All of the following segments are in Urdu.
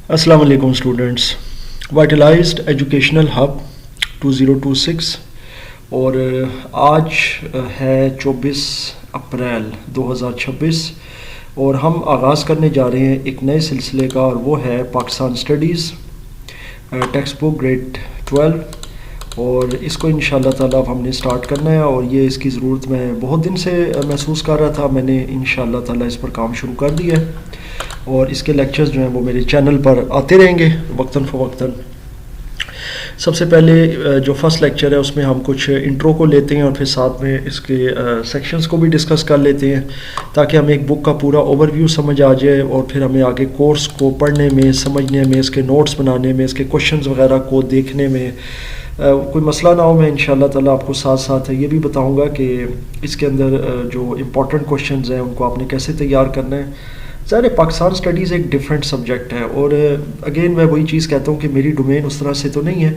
السلام علیکم اسٹوڈنٹس. وائٹلائزڈ ایجوکیشنل ہب 2026 اور آج ہے 24 اپریل 2026 اور ہم آغاز کرنے جا رہے ہیں ایک نئے سلسلے کا، اور وہ ہے Pakistan studies textbook grade 12، اور اس کو انشاءاللہ تعالیٰ ہم نے سٹارٹ کرنا ہے. اور یہ اس کی ضرورت میں بہت دن سے محسوس کر رہا تھا. میں نے انشاءاللہ تعالیٰ اس پر کام شروع کر دیا ہے، اور اس کے لیکچرز جو ہیں وہ میرے چینل پر آتے رہیں گے وقتاً فوقتاً. سب سے پہلے جو فرسٹ لیکچر ہے اس میں ہم کچھ انٹرو کو لیتے ہیں، اور پھر ساتھ میں اس کے سیکشنز کو بھی ڈسکس کر لیتے ہیں تاکہ ہمیں ایک بک کا پورا اوور ویو سمجھ آ جائے، اور پھر ہمیں آگے کورس کو پڑھنے میں، سمجھنے میں، اس کے نوٹس بنانے میں، اس کے کوشچنز وغیرہ کو دیکھنے میں کوئی مسئلہ نہ ہو. میں انشاءاللہ تعالیٰ آپ کو ساتھ ساتھ یہ بھی بتاؤں گا کہ اس کے اندر جو امپورٹنٹ کوشچنز ہیں ان کو آپ نے کیسے تیار کرنا ہے. ظاہر پاکستان اسٹڈیز ایک ڈیفرنٹ سبجیکٹ ہے، اور اگین میں وہی چیز کہتا ہوں کہ میری ڈومین اس طرح سے تو نہیں ہے،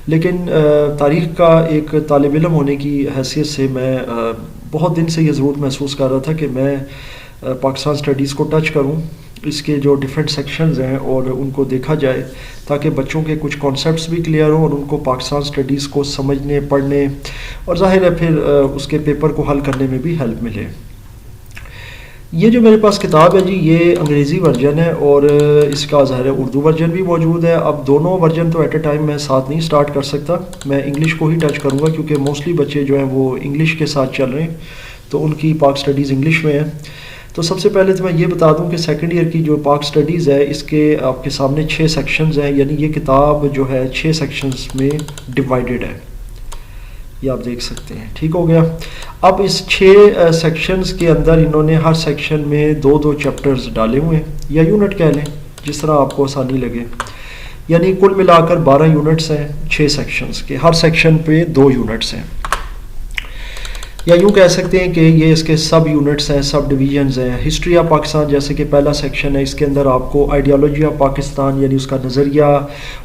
لیکن تاریخ کا ایک طالب علم ہونے کی حیثیت سے میں بہت دن سے یہ ضرورت محسوس کر رہا تھا کہ میں پاکستان اسٹڈیز کو ٹچ کروں، اس کے جو ڈیفرنٹ سیکشنز ہیں اور ان کو دیکھا جائے تاکہ بچوں کے کچھ کانسیپٹس بھی کلیئر ہوں اور ان کو پاکستان اسٹڈیز کو سمجھنے، پڑھنے، اور ظاہر ہے پھر اس کے پیپر کو حل کرنے میں بھی ہیلپ ملے. یہ جو میرے پاس کتاب ہے جی، یہ انگریزی ورژن ہے، اور اس کا ظاہر ہے اردو ورژن بھی موجود ہے. اب دونوں ورژن تو ایٹ اے ٹائم میں ساتھ نہیں سٹارٹ کر سکتا، میں انگلش کو ہی ٹچ کروں گا کیونکہ موسٹلی بچے جو ہیں وہ انگلش کے ساتھ چل رہے ہیں، تو ان کی پاک اسٹڈیز انگلش میں ہیں. تو سب سے پہلے تو میں یہ بتا دوں کہ سیکنڈ ایئر کی جو پاک اسٹڈیز ہے اس کے آپ کے سامنے 6 سیکشنز ہیں، یعنی یہ کتاب جو ہے 6 سیکشنز میں ڈیوائیڈڈ ہے، یہ آپ دیکھ سکتے ہیں. ٹھیک ہو گیا. اب اس 6 سیکشنز کے اندر انہوں نے ہر سیکشن میں 2 چیپٹرز ڈالے ہوئے ہیں، یا یونٹ کہہ لیں جس طرح آپ کو آسانی لگے. یعنی کل ملا کر 12 یونٹس ہیں 6 سیکشنز کے، ہر سیکشن پہ 2 یونٹس ہیں، یا یوں کہہ سکتے ہیں کہ یہ اس کے سب یونٹس ہیں، سب ڈویژنز ہیں. ہسٹری آف پاکستان جیسے کہ پہلا سیکشن ہے، اس کے اندر آپ کو آئیڈیالوجی آف پاکستان یعنی اس کا نظریہ،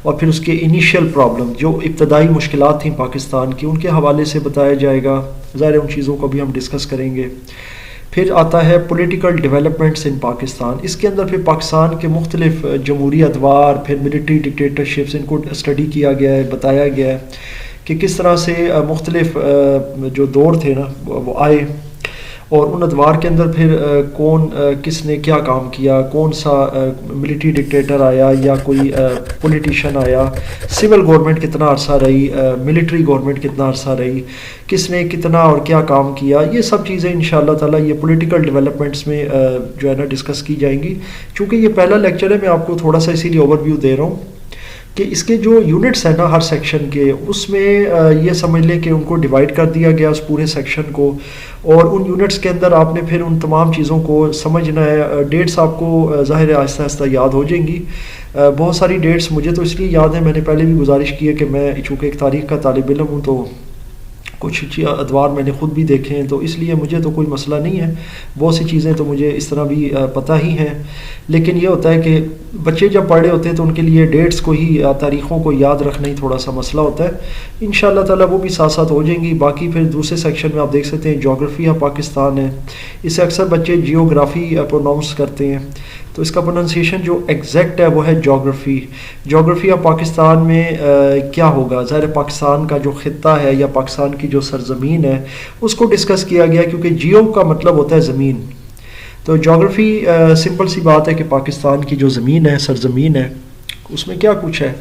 اور پھر اس کے انیشیل پرابلم جو ابتدائی مشکلات تھیں پاکستان کی، ان کے حوالے سے بتایا جائے گا. ظاہر ان چیزوں کو بھی ہم ڈسکس کریں گے. پھر آتا ہے پولیٹیکل ڈیولپمنٹس ان پاکستان، اس کے اندر پھر پاکستان کے مختلف جمہوری ادوار، پھر ملٹری ڈکٹیٹرشپس، ان کو اسٹڈی کیا گیا ہے، بتایا گیا ہے کہ کس طرح سے مختلف جو دور تھے نا وہ آئے، اور ان ادوار کے اندر پھر کون کس نے کیا کام کیا، کون سا ملٹری ڈکٹیٹر آیا یا کوئی پولیٹیشین آیا، سول گورنمنٹ کتنا عرصہ رہی، ملٹری گورنمنٹ کتنا عرصہ رہی، کس نے کتنا اور کیا کام کیا. یہ سب چیزیں انشاءاللہ تعالیٰ یہ پولیٹیکل ڈیولپمنٹس میں جو ہے نا ڈسکس کی جائیں گی. چونکہ یہ پہلا لیکچر ہے، میں آپ کو تھوڑا سا اسی لیے اوور ویو دے رہا ہوں کہ اس کے جو یونٹس ہیں نا ہر سیکشن کے، اس میں یہ سمجھ لیں کہ ان کو ڈیوائیڈ کر دیا گیا اس پورے سیکشن کو، اور ان یونٹس کے اندر آپ نے پھر ان تمام چیزوں کو سمجھنا ہے. ڈیٹس آپ کو ظاہر ہے آہستہ آہستہ یاد ہو جائیں گی. بہت ساری ڈیٹس مجھے تو اس لیے یاد ہیں، میں نے پہلے بھی گزارش کی ہے کہ میں چونکہ ایک تاریخ کا طالب علم ہوں تو کچھ ادوار میں نے خود بھی دیکھے ہیں، تو اس لیے مجھے تو کوئی مسئلہ نہیں ہے. بہت سی چیزیں تو مجھے اس طرح بھی پتہ ہی ہیں، لیکن یہ ہوتا ہے کہ بچے جب پڑھ رہے ہوتے ہیں تو ان کے لیے ڈیٹس کو ہی، تاریخوں کو یاد رکھنا ہی تھوڑا سا مسئلہ ہوتا ہے. انشاءاللہ تعالیٰ وہ بھی ساتھ ساتھ ہو جائیں گی. باقی پھر دوسرے سیکشن میں آپ دیکھ سکتے ہیں جغرافی آف پاکستان ہے، اسے اکثر بچے جیوگرافی پروناؤنس کرتے ہیں، تو اس کا پروننسیشن جو ایگزیکٹ ہے وہ ہے جغرافی. جغرافی آف پاکستان میں کیا ہوگا، ظاہر پاکستان کا جو خطہ ہے یا پاکستان کی جو سرزمین ہے اس کو ڈسکس کیا گیا، کیونکہ جیو کا مطلب ہوتا ہے زمین. تو جغرافی سمپل سی بات ہے کہ پاکستان کی جو زمین ہے، سرزمین ہے، اس میں کیا کچھ ہے.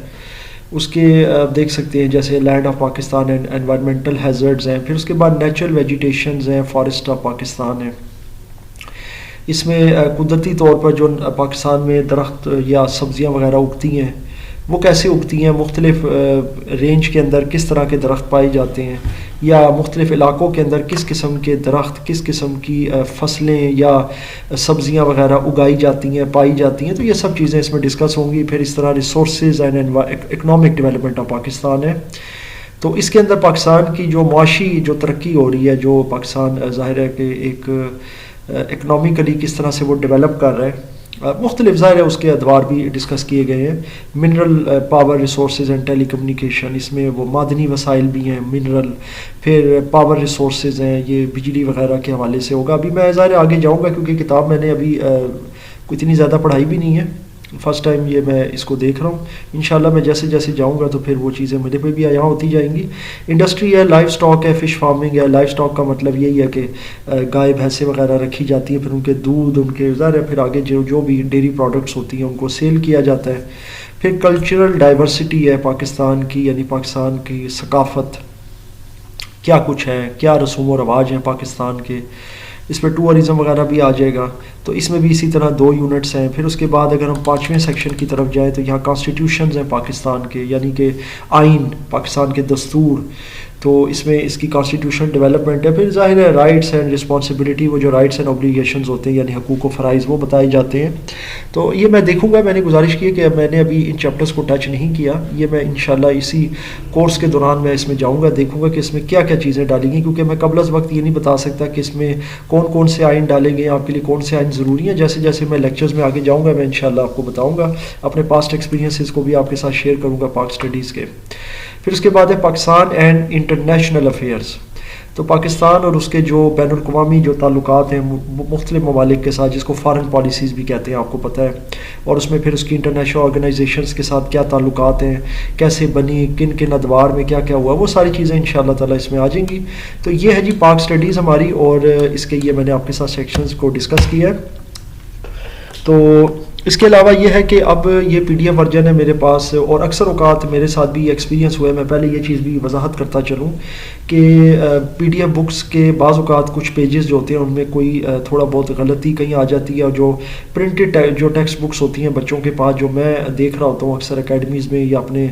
اس کے دیکھ سکتے ہیں جیسے land of Pakistan and environmental hazards ہیں، پھر اس کے بعد نیچرل ویجیٹیشنز ہیں، فارسٹ آف پاکستان ہے. اس میں قدرتی طور پر جو پاکستان میں درخت یا سبزیاں وغیرہ اگتی ہیں وہ کیسے اگتی ہیں، مختلف رینج کے اندر کس طرح کے درخت پائے جاتے ہیں، یا مختلف علاقوں کے اندر کس قسم کے درخت، کس قسم کی فصلیں یا سبزیاں وغیرہ اگائی جاتی ہیں، پائی جاتی ہیں. تو یہ سب چیزیں اس میں ڈسکس ہوں گی. پھر اس طرح resources and economic development of Pakistan ہے، تو اس کے اندر پاکستان کی جو معاشی جو ترقی ہو رہی ہے، جو پاکستان ظاہر ہے کہ ایک اکنامکلی کس طرح سے وہ ڈیولپ کر رہے ہیں، مختلف ظاہر ہے اس کے ادوار بھی ڈسکس کیے گئے ہیں. Mineral power resources and telecommunication, اس میں وہ معدنی وسائل بھی ہیں، منرل، پھر پاور ریسورسز ہیں، یہ بجلی وغیرہ کے حوالے سے ہوگا. ابھی میں ظاہر آگے جاؤں گا کیونکہ کتاب میں نے ابھی کوئی اتنی زیادہ پڑھائی بھی نہیں ہے، فرسٹ ٹائم یہ میں اس کو دیکھ رہا ہوں. انشاءاللہ میں جیسے جیسے جاؤں گا تو پھر وہ چیزیں میرے پہ بھی یہاں ہوتی جائیں گی. انڈسٹری ہے، لائف سٹاک ہے، فش فارمنگ ہے. لائف سٹاک کا مطلب یہی ہے کہ گائے بھینسیں وغیرہ رکھی جاتی ہیں، پھر ان کے دودھ، ان کے ظاہر ہے پھر آگے جو بھی ڈیری پروڈکٹس ہوتی ہیں ان کو سیل کیا جاتا ہے. پھر کلچرل ڈائیورسٹی ہے پاکستان کی، یعنی پاکستان کی ثقافت کیا کچھ ہے، کیا رسوم و رواج ہیں پاکستان کے. اس پہ ٹورزم وغیرہ بھی آ جائے گا. تو اس میں بھی اسی طرح 2 یونٹس ہیں. پھر اس کے بعد اگر ہم 5ویں سیکشن کی طرف جائیں تو یہاں کانسٹیٹیوشنز ہیں پاکستان کے، یعنی کہ آئین، پاکستان کے دستور. تو اس میں اس کی کانسٹیٹیوشن ڈیولپمنٹ ہے. پھر ظاہر ہے رائٹس اینڈ رسپانسبلٹی، وہ جو رائٹس اینڈ اوبلیگیشنز ہوتے ہیں یعنی حقوق و فرائض، وہ بتائے جاتے ہیں. تو یہ میں دیکھوں گا. میں نے گزارش کی ہے کہ میں نے ابھی ان چیپٹرز کو ٹچ نہیں کیا. یہ میں انشاءاللہ اسی کورس کے دوران میں اس میں جاؤں گا، دیکھوں گا کہ اس میں کیا کیا چیزیں ڈالیں گی، کیونکہ میں قبل از وقت یہ نہیں بتا سکتا کہ اس میں کون کون سے آئین ڈالیں گے، آپ کے لیے کون سے آئین ضروری ہیں. جیسے جیسے میں لیکچرز میں آگے جاؤں گا میں انشاءاللہ آپ کو بتاؤں گا. اپنے پاسٹ ایکسپیرینسز کو بھی آپ کے ساتھ شیئر کروں گا پاک اسٹڈیز کے. پھر اس کے بعد ہے پاکستان اینڈ انٹرنیشنل افیئرز. تو پاکستان اور اس کے جو بین الاقوامی جو تعلقات ہیں مختلف ممالک کے ساتھ، جس کو فارن پالیسیز بھی کہتے ہیں، آپ کو پتہ ہے. اور اس میں پھر اس کی انٹرنیشنل آرگنائزیشنز کے ساتھ کیا تعلقات ہیں، کیسے بنی، کن کن ادوار میں کیا کیا ہوا، وہ ساری چیزیں انشاءاللہ تعالیٰ اس میں آ جائیں گی. تو یہ ہے جی پاک اسٹڈیز ہماری، اور اس کے یہ میں نے آپ کے ساتھ سیکشنز کو ڈسکس کیا ہے. تو اس کے علاوہ یہ ہے کہ اب یہ پی ڈی ایف ورژن ہے میرے پاس، اور اکثر اوقات میرے ساتھ بھی ایکسپیرینس ہوا ہے. میں پہلے یہ چیز بھی وضاحت کرتا چلوں کہ پی ڈی ایف بکس کے بعض اوقات کچھ پیجز جو ہوتے ہیں ان میں کوئی تھوڑا بہت غلطی کہیں آ جاتی ہے، اور جو پرنٹڈ جو ٹیکسٹ بکس ہوتی ہیں بچوں کے پاس، جو میں دیکھ رہا ہوتا ہوں اکثر اکیڈمیز میں یا اپنے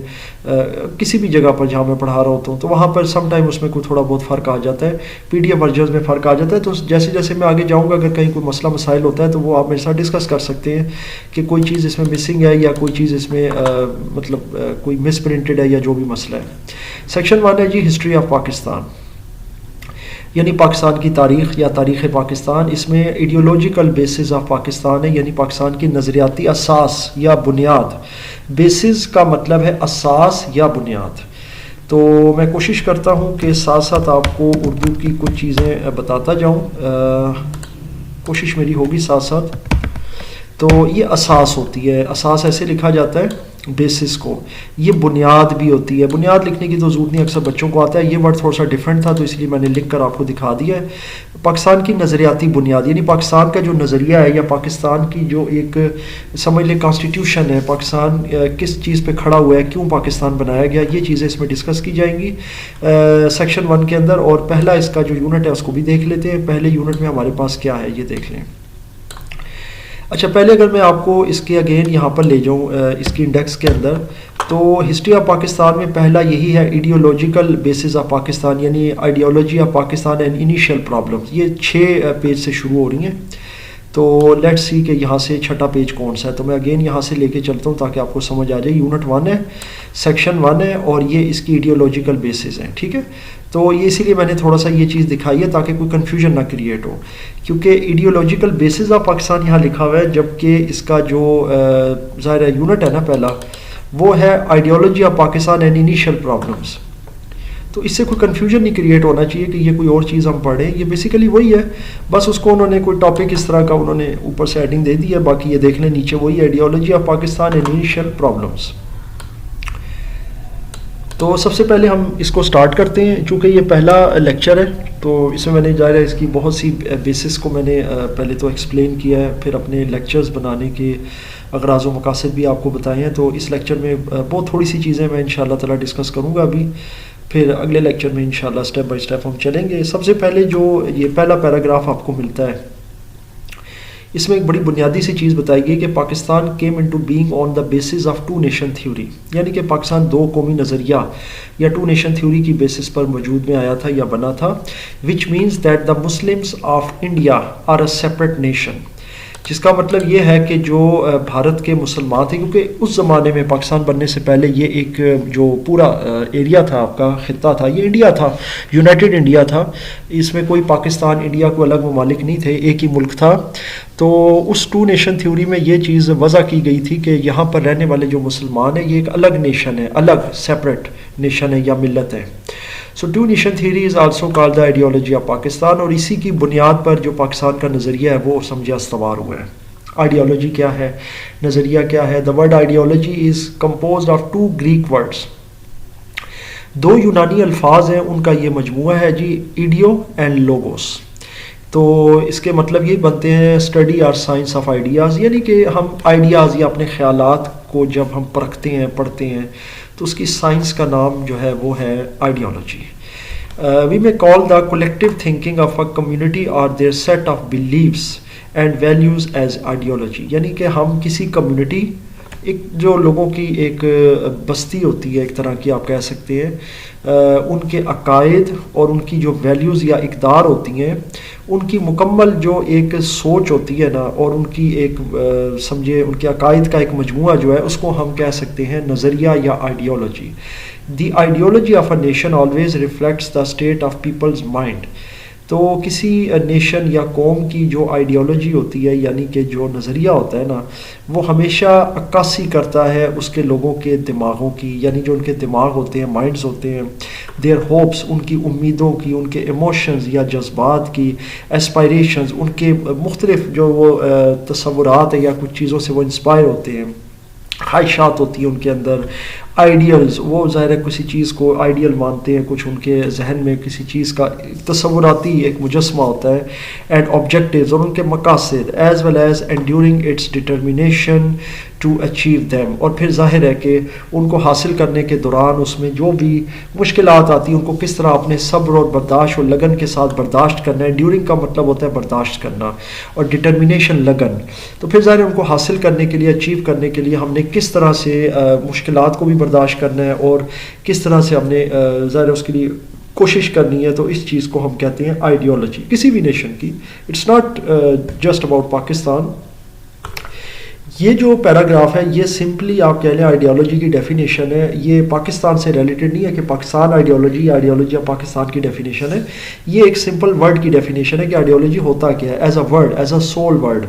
کسی بھی جگہ پر جہاں میں پڑھا رہا ہوتا ہوں، تو وہاں پر سم ٹائم اس میں کوئی تھوڑا بہت فرق آ جاتا ہے. پی ڈی ایف ورژنز میں فرق آ جاتا ہے. تو جیسے جیسے میں آگے جاؤں گا اگر کہیں کوئی مسئلہ مسائل ہوتا ہے تو وہ آپ میرے ساتھ ڈسکس کر سکتے ہیں کہ کوئی چیز اس میں مسنگ ہے یا کوئی چیز اس میں مطلب کوئی مس پرنٹڈ ہے یا جو بھی مسئلہ ہے. سیکشن 1 ہے جی ہسٹری آف پاکستان، یعنی پاکستان کی تاریخ یا تاریخ پاکستان. اس میں ایڈیولوجیکل بیسز آف پاکستان ہے، یعنی پاکستان کی نظریاتی اساس یا بنیاد. بیسز کا مطلب ہے اساس یا بنیاد. تو میں کوشش کرتا ہوں کہ ساتھ ساتھ آپ کو اردو کی کچھ چیزیں بتاتا جاؤں، کوشش میری ہوگی ساتھ ساتھ. تو یہ اساس ہوتی ہے، اساس ایسے لکھا جاتا ہے بیسس کو. یہ بنیاد بھی ہوتی ہے. بنیاد لکھنے کی تو ضرورت نہیں، اکثر بچوں کو آتا ہے. یہ ورڈ تھوڑا سا ڈیفرنٹ تھا تو اس لیے میں نے لکھ کر آپ کو دکھا دیا ہے. پاکستان کی نظریاتی بنیاد، یعنی پاکستان کا جو نظریہ ہے یا پاکستان کی جو ایک سمجھ لیں کانسٹیٹیوشن ہے، پاکستان کس چیز پہ کھڑا ہوا ہے، کیوں پاکستان بنایا گیا، یہ چیزیں اس میں ڈسکس کی جائیں گی سیکشن 1 کے اندر. اور پہلا اس کا جو یونٹ ہے اس کو بھی دیکھ لیتے ہیں. پہلے یونٹ میں ہمارے پاس کیا ہے یہ دیکھ لیں. اچھا، پہلے اگر میں آپ کو اس کے اگین یہاں پر لے جاؤں اس کی انڈیکس کے اندر، تو ہسٹری آف پاکستان میں پہلا یہی ہے ایڈیولوجیکل بیسز آف پاکستان، یعنی ideology of Pakistan and initial problems. یہ 6 پیج سے شروع ہو رہی ہیں. تو لیٹ سی کہ یہاں سے چھٹا پیج کون سا ہے. تو میں اگین یہاں سے لے کے چلتا ہوں تاکہ آپ کو سمجھ آ جائے. یونٹ 1 ہے، سیکشن 1 ہے، اور یہ اس کی ایڈیولوجیکل بیسز ہیں. ٹھیک ہے، تو یہ اسی لیے میں نے تھوڑا سا یہ چیز دکھائی ہے تاکہ کوئی کنفیوژن نہ کریٹ ہو، کیونکہ ایڈیولوجیکل بیسز آف پاکستان یہاں لکھا ہوا ہے، جبکہ اس کا جو ظاہر ہے یونٹ ہے نا پہلا، وہ ہے ideology of Pakistan and initial problems. تو اس سے کوئی کنفیوژن نہیں کریٹ ہونا چاہیے کہ یہ کوئی اور چیز ہم پڑھیں. یہ بیسیکلی وہی ہے، بس اس کو انہوں نے کوئی ٹاپک اس طرح کا انہوں نے اوپر سے ایڈنگ دے دی ہے. باقی یہ دیکھ لیں نیچے وہی ideology of Pakistan and initial problems. تو سب سے پہلے ہم اس کو سٹارٹ کرتے ہیں. چونکہ یہ پہلا لیکچر ہے تو اس میں نے ظاہر ہے اس کی بہت سی بیسس کو میں نے پہلے تو ایکسپلین کیا ہے، پھر اپنے لیکچرز بنانے کے اغراض و مقاصد بھی آپ کو بتائے ہیں. تو اس لیکچر میں بہت تھوڑی سی چیزیں میں انشاءاللہ تعالیٰ ڈسکس کروں گا ابھی، پھر اگلے لیکچر میں انشاءاللہ سٹیپ بائی سٹیپ ہم چلیں گے. سب سے پہلے جو یہ پہلا پیراگراف آپ کو ملتا ہے، اس میں ایک بڑی بنیادی سی چیز بتائی گئی کہ Pakistan came into being on the basis of 2 nation theory, یعنی کہ پاکستان 2 قومی نظریہ یا 2 نیشن تھیوری کی بیسس پر وجود میں آیا تھا یا بنا تھا. Which means that the Muslims of India are a separate nation, جس کا مطلب یہ ہے کہ جو بھارت کے مسلمان تھے، کیونکہ اس زمانے میں پاکستان بننے سے پہلے یہ ایک جو پورا ایریا تھا، آپ کا خطہ تھا، یہ انڈیا تھا، یونائٹڈ انڈیا تھا. اس میں کوئی پاکستان انڈیا کو الگ ممالک نہیں تھے، ایک ہی ملک تھا. تو اس 2 نیشن تھیوری میں یہ چیز وضع کی گئی تھی کہ یہاں پر رہنے والے جو مسلمان ہیں یہ ایک الگ نیشن ہے، الگ سیپریٹ نیشن ہے یا ملت ہے. سو 2 nation theory is also called the ideology of Pakistan, اور اسی کی بنیاد پر جو پاکستان کا نظریہ ہے وہ سمجھے استوار ہوا ہے. آئیڈیالوجی کیا ہے, نظریہ کیا ہے. The word ideology is composed of 2 Greek words, 2 یونانی الفاظ ہیں, ان کا یہ مجموعہ ہے جی, ایڈیو اینڈ لوگوس. تو اس کے مطلب یہ بنتے ہیں اسٹڈی اور سائنس آف آئیڈیاز, یعنی کہ ہم آئیڈیاز یا اپنے خیالات کو جب ہم پرکھتے ہیں, پڑھتے ہیں, تو اس کی سائنس کا نام جو ہے وہ ہے ideology. We may call the collective thinking of a community اور their set of beliefs and values as ideology, یعنی کہ ہم کسی کمیونٹی, ایک جو لوگوں کی ایک بستی ہوتی ہے ایک طرح کی آپ کہہ سکتے ہیں, ان کے عقائد اور ان کی جو ویلیوز یا اقدار ہوتی ہیں, ان کی مکمل جو ایک سوچ ہوتی ہے نا, اور ان کی ایک سمجھے ان کے عقائد کا ایک مجموعہ جو ہے, اس کو ہم کہہ سکتے ہیں نظریہ یا ideology. The ideology of a nation always reflects the state of people's mind. تو کسی نیشن یا قوم کی جو آئیڈیالوجی ہوتی ہے, یعنی کہ جو نظریہ ہوتا ہے نا, وہ ہمیشہ عکاسی کرتا ہے اس کے لوگوں کے دماغوں کی, یعنی جو ان کے دماغ ہوتے ہیں, مائنڈز ہوتے ہیں, دیئر ہوپس, ان کی امیدوں کی, ان کے ایموشنز یا جذبات کی, ایسپائریشنز, ان کے مختلف جو وہ تصورات ہیں یا کچھ چیزوں سے وہ انسپائر ہوتے ہیں, خواہشات ہوتی ہیں ان کے اندر, آئیڈیلز, وہ ظاہر ہے کسی چیز کو آئیڈیل مانتے ہیں, کچھ ان کے ذہن میں کسی چیز کا تصوراتی ایک مجسمہ ہوتا ہے, اینڈ آبجیکٹیوز, اور ان کے مقاصد, as well as endeavouring its determination to achieve them. اور پھر ظاہر ہے کہ ان کو حاصل کرنے کے دوران اس میں جو بھی مشکلات آتی ہیں ان کو کس طرح اپنے صبر اور برداشت اور لگن کے ساتھ برداشت کرنا ہے. ڈیورنگ کا مطلب ہوتا ہے برداشت کرنا, اور ڈٹرمینیشن لگن. تو پھر ظاہر ہے ان کو حاصل کرنے کے لیے, اچیو کرنے کے لیے ہم نے کس طرح سے مشکلات کو بھی برداشت کرنا ہے, اور کس طرح سے ہم نے ظاہر ہے اس کے لیے کوشش کرنی ہے. تو اس چیز کو ہم کہتے ہیں آئیڈیالوجی کسی بھی نیشن کی. It's not just about Pakistan. یہ جو پیراگراف ہے یہ سمپلی آپ کہہ لیں آئیڈیالوجی کی ڈیفینیشن ہے. یہ پاکستان سے ریلیٹڈ نہیں ہے کہ پاکستان آئیڈیالوجی یا آئیڈیالوجی آف پاکستان کی ڈیفینیشن ہے. یہ ایک سمپل ورڈ کی ڈیفینیشن ہے کہ آئیڈیالوجی ہوتا کیا ہے, as a word, as a civil word.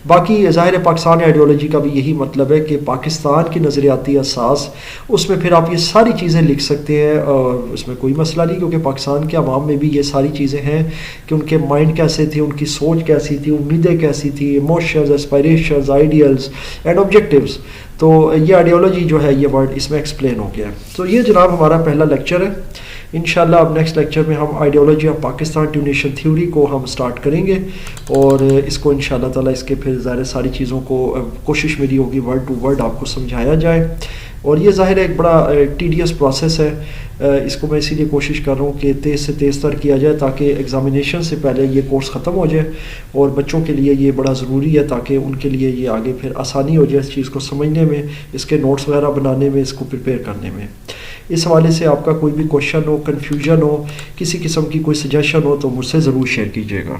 باقی ظاہر ہے پاکستان آئیڈیالوجی کا بھی یہی مطلب ہے کہ پاکستان کی نظریاتی اساس, اس میں پھر آپ یہ ساری چیزیں لکھ سکتے ہیں, اور اس میں کوئی مسئلہ نہیں, کیونکہ پاکستان کے عوام میں بھی یہ ساری چیزیں ہیں کہ ان کے مائنڈ کیسے تھے, ان کی سوچ کیسی تھی, امیدیں کیسی تھی, ایموشنز, ایسپائریشنز, آئیڈیلز اینڈ آبجیکٹیوز. تو یہ آئیڈیالوجی جو ہے یہ ورڈ اس میں ایکسپلین ہو گیا ہے. تو یہ جناب ہمارا پہلا لیکچر ہے. انشاءاللہ اب نیکسٹ لیکچر میں ہم ideology of Pakistan two nation theory کو ہم سٹارٹ کریں گے, اور اس کو انشاءاللہ تعالیٰ اس کے پھر ظاہر ساری چیزوں کو کوشش میری ہوگی ورڈ ٹو ورڈ آپ کو سمجھایا جائے. اور یہ ظاہر ہے ایک بڑا ٹیڈیس پروسیس ہے, اس کو میں اسی لیے کوشش کر رہا ہوں کہ تیز سے تیز تر کیا جائے تاکہ ایگزامینیشن سے پہلے یہ کورس ختم ہو جائے, اور بچوں کے لیے یہ بڑا ضروری ہے تاکہ ان کے لیے یہ آگے پھر آسانی ہو جائے اس چیز کو سمجھنے میں, اس کے نوٹس وغیرہ بنانے میں, اس کو پریپیئر کرنے میں. اس حوالے سے آپ کا کوئی بھی کوشچن ہو, کنفیوژن ہو, کسی قسم کی کوئی سجیشن ہو تو مجھ سے ضرور شیئر کیجیے گا.